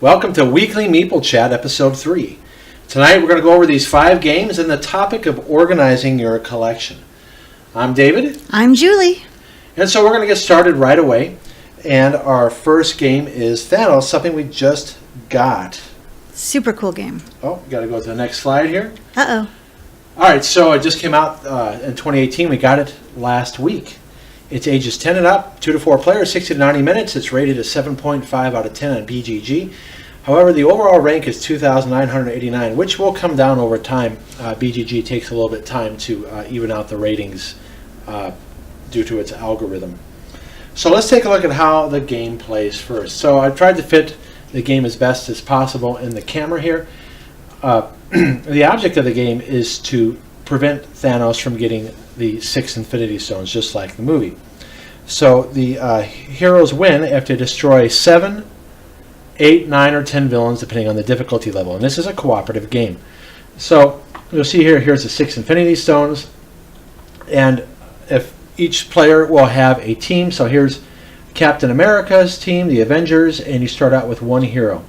Welcome to Weekly Meeple Chat, Episode 3. Tonight we're going to go over these 5 games and the topic of organizing your collection. I'm David. I'm Julie. And so we're going to get started right away. And our first game is Thanos, something we just got. Super cool game. Oh, we got to go to the next slide here. Uh-oh. All right, so it just came out in 2018. We got it last week. It's ages 10 and up, 2 to 4 players, 60 to 90 minutes. It's rated a 7.5 out of 10 on BGG. However, the overall rank is 2,989, which will come down over time. BGG takes a little bit of time to even out the ratings due to its algorithm. So let's take a look at how the game plays first. So I've tried to fit the game as best as possible in the camera here. The object of the game is to prevent Thanos from getting the 6 Infinity Stones, just like the movie. So the heroes win after they destroy 7, 8, 9, or 10 villains, depending on the difficulty level. And this is a cooperative game. So you'll see here's the 6 Infinity Stones. And if each player will have a team. So here's Captain America's team, the Avengers, and you start out with 1 hero.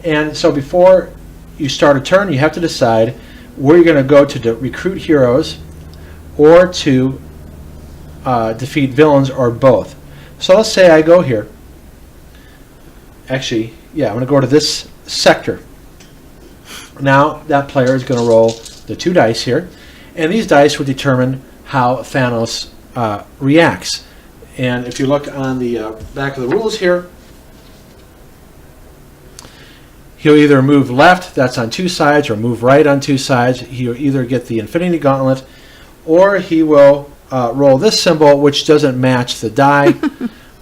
And so before you start a turn, you have to decide where you're going to go to recruit heroes or to defeat villains, or both. So let's say I go here. Actually, yeah, I'm going to go to this sector. Now that player is going to roll the 2 dice here, and these dice will determine how Thanos reacts. And if you look on the back of the rules here, he'll either move left, that's on 2 sides, or move right on 2 sides. He'll either get the Infinity Gauntlet, or he will roll this symbol, which doesn't match the die.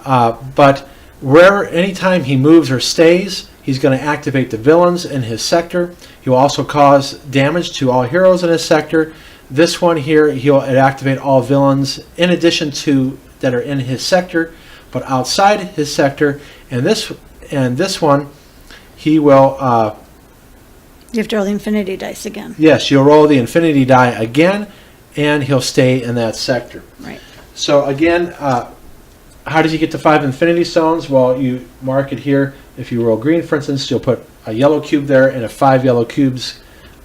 But anytime he moves or stays, he's going to activate the villains in his sector. He will also cause damage to all heroes in his sector. This one here, he'll activate all villains in addition to that are in his sector, but outside his sector. And this one, he will. You have to roll the Infinity dice again. Yes, you'll roll the Infinity die again, and he'll stay in that sector. Right. So again, how does he get to 5 Infinity Stones? Well, you mark it here. If you roll green, for instance, you'll put a yellow cube there, and if 5 yellow cubes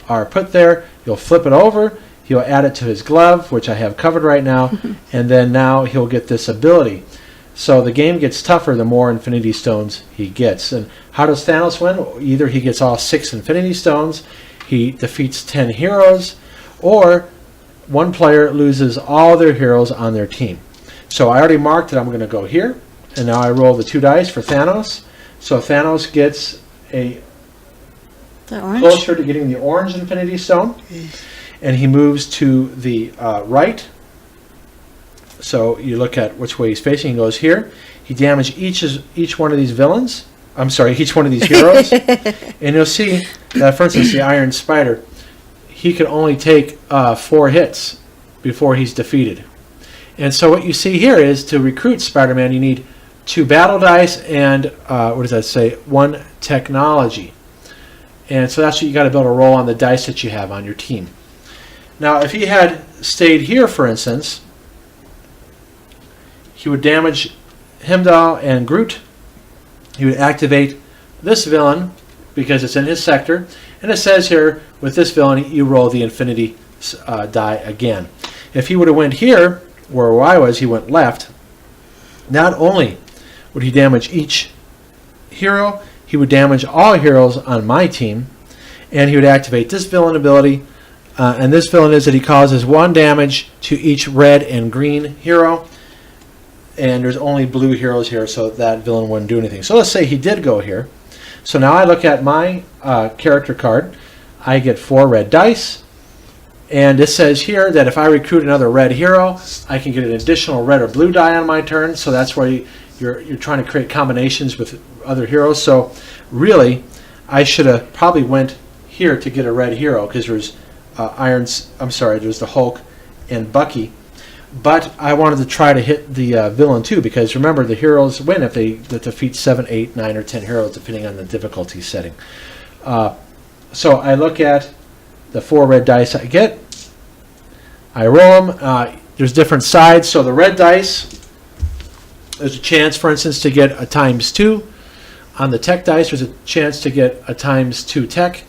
are put there, you'll flip it over. He'll add it to his glove, which I have covered right now, and then now he'll get this ability. So the game gets tougher the more Infinity Stones he gets. And how does Thanos win? Either he gets all 6 Infinity Stones, he defeats 10 heroes, or 1 player loses all their heroes on their team. So I already marked that I'm going to go here, and now I roll the 2 dice for Thanos. So Thanos gets closer to getting the orange Infinity Stone, and he moves to the right. So you look at which way he's facing. He goes here. He damages each one of these villains. I'm sorry, each one of these heroes. And you'll see that, for instance, the Iron Spider, he can only take 4 hits before he's defeated. And so what you see here is, to recruit Spider-Man, you need 2 battle dice and, 1 technology. And so that's what you got to be able to roll on the dice that you have on your team. Now, if he had stayed here, for instance, he would damage Heimdall and Groot. He would activate this villain because it's in his sector. And it says here, with this villain, you roll the Infinity die again. If he would have went here, where I was, he went left. Not only would he damage each hero, he would damage all heroes on my team. And he would activate this villain ability. And this villain is that he causes 1 damage to each red and green hero. And there's only blue heroes here, so that villain wouldn't do anything. So let's say he did go here. So now I look at my character card. I get 4 red dice. And it says here that if I recruit another red hero, I can get an additional red or blue die on my turn. So that's why you're trying to create combinations with other heroes. So really, I should have probably went here to get a red hero, because there's there's the Hulk and Bucky. But I wanted to try to hit the villain too, because remember, the heroes win if they defeat 7, 8, 9, or 10 heroes, depending on the difficulty setting. So I look at the 4 red dice I get. I roll them. There's different sides. So the red dice, there's a chance, for instance, to get a ×2. On the tech dice, there's a chance to get a ×2 tech.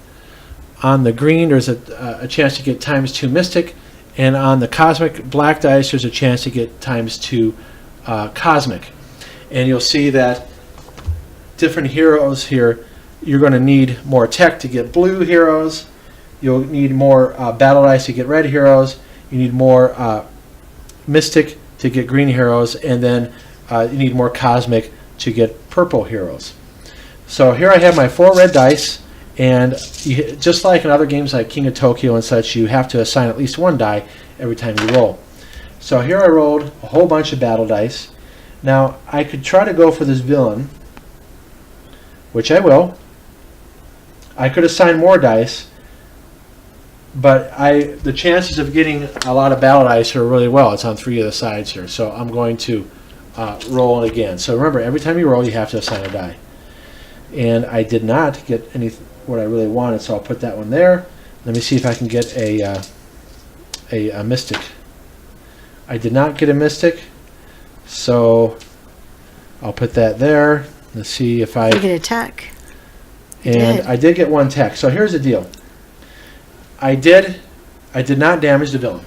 On the green, there's a chance to get ×2 mystic. And on the cosmic black dice, there's a chance to get ×2 cosmic. And you'll see that different heroes here, you're going to need more tech to get blue heroes. You'll need more battle dice to get red heroes. You need more mystic to get green heroes. And then you need more cosmic to get purple heroes. So here I have my 4 red dice. And just like in other games like King of Tokyo and such, you have to assign at least 1 die every time you roll. So here I rolled a whole bunch of battle dice. Now I could try to go for this villain, which I will. I could assign more dice, but the chances of getting a lot of battle dice are really well. It's on 3 of the sides here, so I'm going to roll it again. So remember, every time you roll, you have to assign a die. And I did not get what I really wanted, so I'll put that one there. Let me see if I can get a mystic. I did not get a mystic, so I'll put that there. Let's see if I You get a tech. and I did get 1 tech. So here's the deal. I did not damage the villain,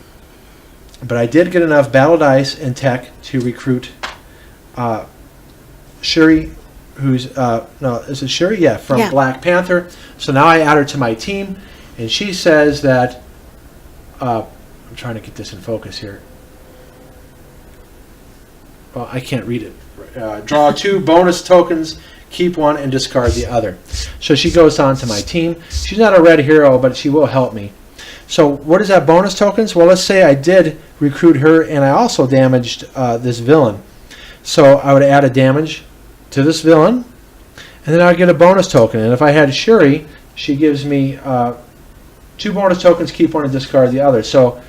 but I did get enough battle dice and tech to recruit Shuri, who's no, is it Shuri? Yeah, from Black Panther. So now I add her to my team, and she says that I'm trying to get this in focus here. Well, I can't read it. Draw 2 bonus tokens, keep 1, and discard the other. So she goes on to my team. She's not a red hero, but she will help me. So what is that bonus tokens? Well, let's say I did recruit her, and I also damaged this villain. So I would add a damage to this villain, and then I would get a bonus token. And if I had Shuri, she gives me 2 bonus tokens, keep 1, and discard the other. So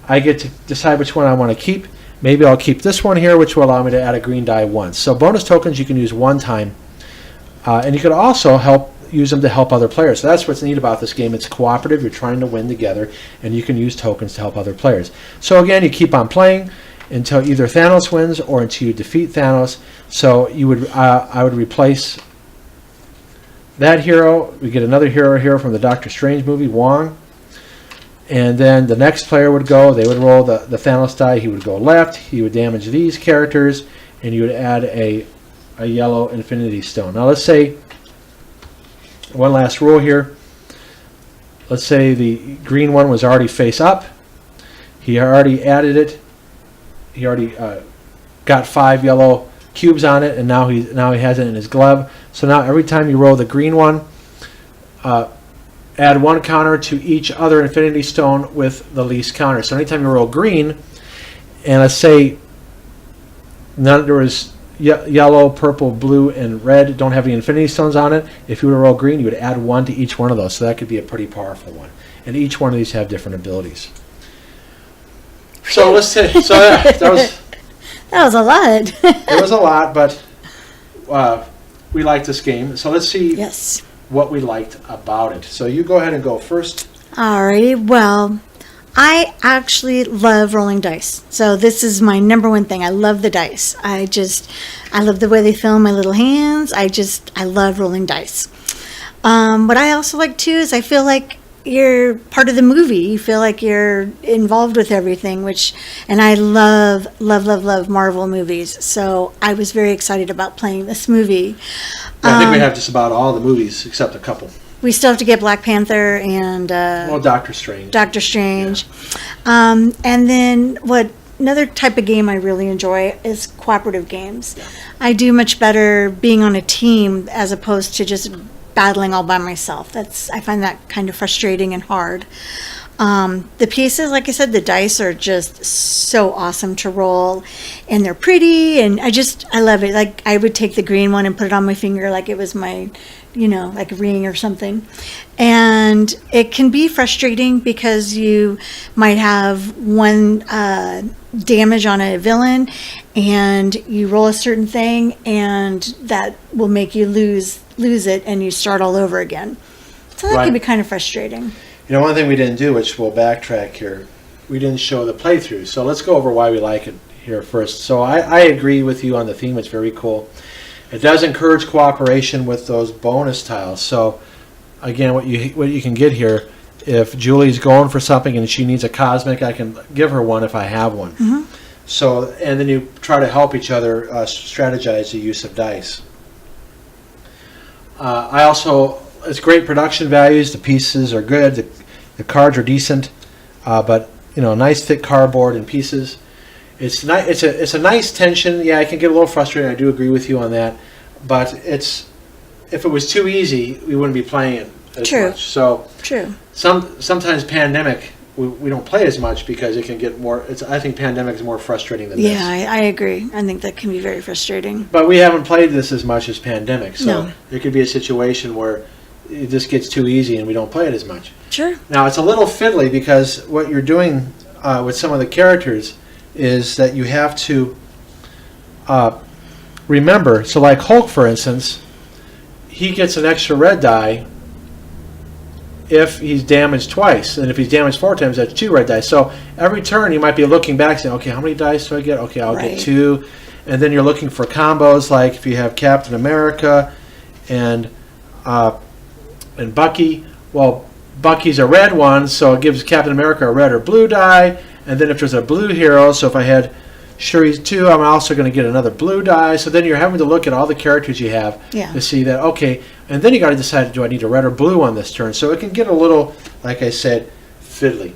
I get to decide which one I want to keep. Maybe I'll keep this one here, which will allow me to add a green die once. So bonus tokens you can use 1 time. And you can also use them to help other players. So that's what's neat about this game. It's cooperative. You're trying to win together, and you can use tokens to help other players. So again, you keep on playing until either Thanos wins or until you defeat Thanos. So I would replace that hero. We get another hero here from the Doctor Strange movie, Wong. And then the next player would go. They would roll the Thanos die. He would go left. He would damage these characters, and you would add a yellow Infinity Stone. Now let's say one last roll here. Let's say the green one was already face up. He already added it. He already got 5 yellow cubes on it, and now he has it in his glove. So now every time you roll the green one, add 1 counter to each other Infinity Stone with the least counter. So anytime you roll green, and let's say there was yellow, purple, blue, and red don't have any Infinity Stones on it, if you were to roll green, you would add 1 to each one of those. So that could be a pretty powerful one. And each one of these have different abilities. So let's say that was a lot. It was a lot, but we like this game. So let's see. Yes. What we liked about it. So you go ahead and go first. Alrighty. Well, I actually love rolling dice. So this is my number 1 thing. I love the dice. I love the way they feel in my little hands. I love rolling dice. What I also like too is I feel like you're part of the movie. You feel like you're involved with everything, and I love Marvel movies. So I was very excited about playing this movie. I think we have just about all the movies except a couple. We still have to get Black Panther and Doctor Strange. Yeah. And then another type of game I really enjoy is cooperative games. Yeah. I do much better being on a team as opposed to just battling all by myself. I find that kind of frustrating and hard. The pieces, like I said, the dice are just so awesome to roll, and they're pretty, and I love it. Like I would take the green one and put it on my finger like it was my, like a ring or something. And it can be frustrating because you might have 1 damage on a villain, and you roll a certain thing, and that will make you lose it, and you start all over again. So that can be kind of frustrating. One thing we didn't do, which we'll backtrack here, we didn't show the playthrough. So let's go over why we like it here first. So I agree with you on the theme. It's very cool. It does encourage cooperation with those bonus tiles. So again, what you can get here, if Julie's going for something and she needs a cosmic, I can give her one if I have one. Mm-hmm. So, and then you try to help each other strategize the use of dice. It's great production values. The pieces are good. The cards are decent, but nice thick cardboard and pieces. It's a nice tension. Yeah, it can get a little frustrating. I do agree with you on that. But if it was too easy, we wouldn't be playing it as much. So True. Sometimes Pandemic, we don't play as much because it can get more. I think Pandemic is more frustrating than this. Yeah, I agree. I think that can be very frustrating. But we haven't played this as much as Pandemic, so No. there could be a situation where it just gets too easy and we don't play it as much. Sure. Now, it's a little fiddly because what you're doing with some of the characters is that you have to remember. So like Hulk, for instance, he gets an extra red die if he's damaged twice. And if he's damaged 4 times, that's 2 red dice. So every turn you might be looking back saying, okay, how many dice do I get? Okay, I'll get 2. And then you're looking for combos like if you have Captain America and Bucky. Well, Bucky's a red one, so it gives Captain America a red or blue die. And then if there's a blue hero, so if I had Shuri's 2, I'm also going to get another blue die. So then you're having to look at all the characters you have to see that, okay, and then you got to decide, do I need a red or blue on this turn? So it can get a little, like I said, fiddly.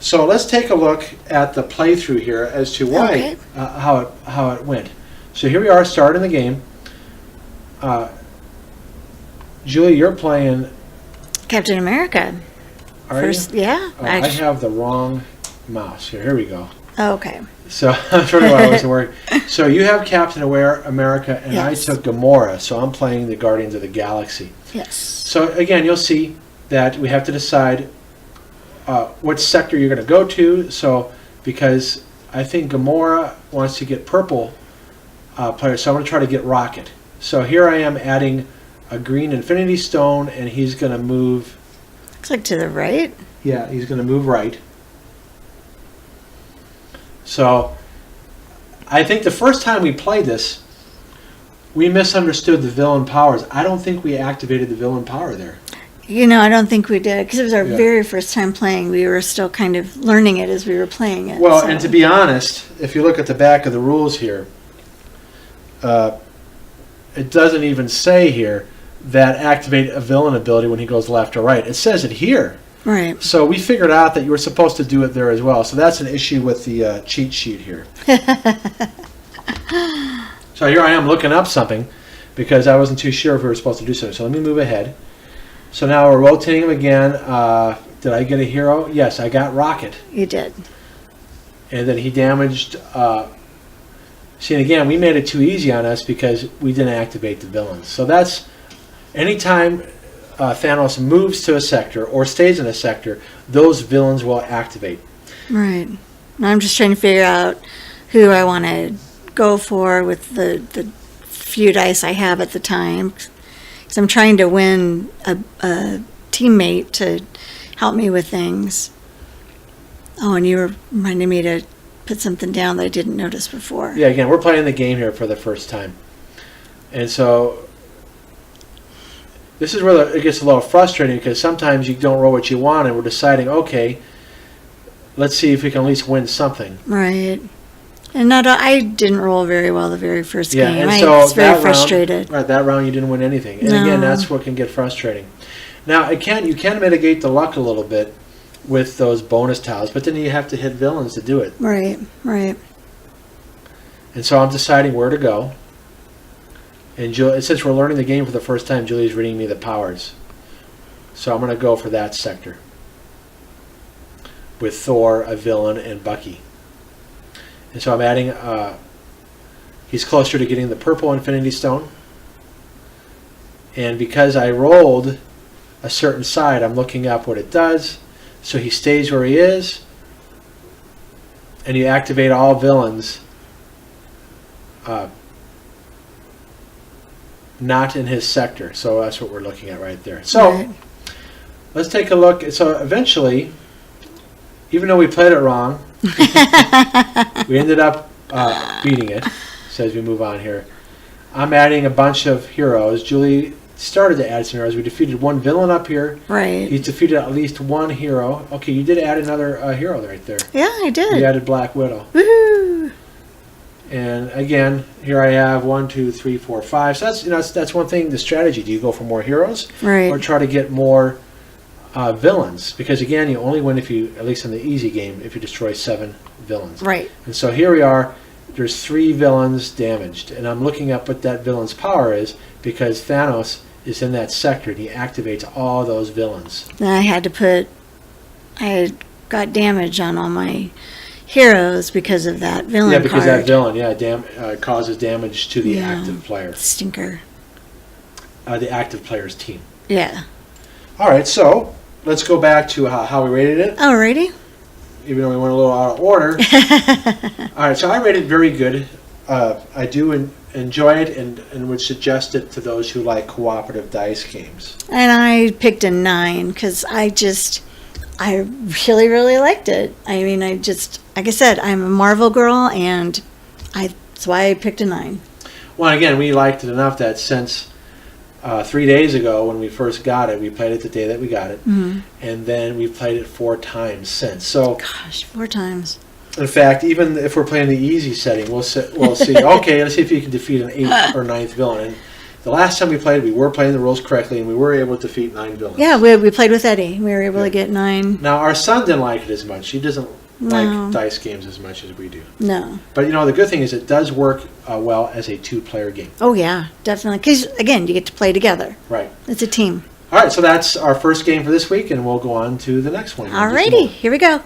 So let's take a look at the playthrough here as to why, how it went. So here we are starting the game. Julie, you're playing Captain America. Are First, you? yeah. Oh, I have the wrong mouse here. Here we go. Oh, okay. So that's really why I wasn't worried. So you have Captain America, and Yes. I took Gamora. So I'm playing the Guardians of the Galaxy. Yes. So again, you'll see that we have to decide what sector you're going to go to. So because I think Gamora wants to get purple players, so I'm going to try to get Rocket. So here I am adding a green Infinity Stone, and he's going to move. Looks like to the right. Yeah, he's going to move right. So I think the first time we played this, we misunderstood the villain powers. I don't think we activated the villain power there. I don't think we did because it was our very first time playing. We were still kind of learning it as we were playing it. Well, and to be honest, if you look at the back of the rules here, it doesn't even say here that activate a villain ability when he goes left or right. It says it here. Right. So we figured out that you were supposed to do it there as well. So that's an issue with the cheat sheet here. So here I am looking up something because I wasn't too sure if we were supposed to do something. So let me move ahead. So now we're rotating him again. Did I get a hero? Yes, I got Rocket. You did. And then he damaged... see, and again, we made it too easy on us because we didn't activate the villains. So that's... Anytime Thanos moves to a sector or stays in a sector, those villains will activate. Right. Now I'm just trying to figure out who I want to go for with the few dice I have at the time. Because I'm trying to win a teammate to help me with things. Oh, and you were reminding me to put something down that I didn't notice before. Yeah, again, we're playing the game here for the first time. And so... This is where it gets a little frustrating because sometimes you don't roll what you want and we're deciding, okay, let's see if we can at least win something. Right. And I didn't roll very well the very first game. And I so was very frustrated. That round you didn't win anything. And again, that's what can get frustrating. Now, you can mitigate the luck a little bit with those bonus tiles, but then you have to hit villains to do it. Right, right. And so I'm deciding where to go. And since we're learning the game for the first time, Julie's reading me the powers. So I'm going to go for that sector. With Thor, a villain, and Bucky. And so I'm adding... he's closer to getting the purple Infinity Stone. And because I rolled a certain side, I'm looking up what it does. So he stays where he is. And you activate all villains... not in his sector. So that's what we're looking at right there. So let's take a look. So eventually, even though we played it wrong, we ended up beating it. So as we move on here, I'm adding a bunch of heroes. Julie started to add some heroes. We defeated one villain up here. Right. He's defeated at least one hero. Okay, you did add another hero right there. Yeah, I did. You added Black Widow. Woohoo! And again, here I have 1, 2, 3, 4, 5. So that's one thing. The strategy: do you go for more heroes, Right. or try to get more villains? Because again, you only win if you, at least in the easy game, if you destroy 7 villains. Right. And so here we are. There's 3 villains damaged, and I'm looking up what that villain's power is because Thanos is in that sector and he activates all those villains. Then I got damage on all my heroes because of that villain Yeah, because card. that villain, causes damage to the Yeah. active player, Stinker. the active player's team. Yeah. All right, so let's go back to how we rated it, Alrighty. even though we went a little out of order. All right, so I rated it very good. I do enjoy it and would suggest it to those who like cooperative dice games. And I picked a 9 because I really, really liked it. I mean, like I said, I'm a Marvel girl, and that's why I picked a 9. Well, again, we liked it enough that since 3 days ago when we first got it, we played it the day that we got it, and then we've played it 4 times since. So, Gosh, 4 times. in fact, even if we're playing the easy setting, we'll see. Okay, let's see if you can defeat an 8th or 9th villain. And the last time we played, we were playing the rules correctly, and we were able to defeat 9 villains. Yeah, we played with Eddie. We were able to get 9. Now, our son didn't like it as much. He doesn't No. like dice games as much as we do. No. But, the good thing is it does work well as a 2-player game. Oh, yeah, definitely. Because, again, you get to play together. Right. It's a team. All right, so that's our first game for this week, and we'll go on to the next one. in just a Alrighty, moment. here we go.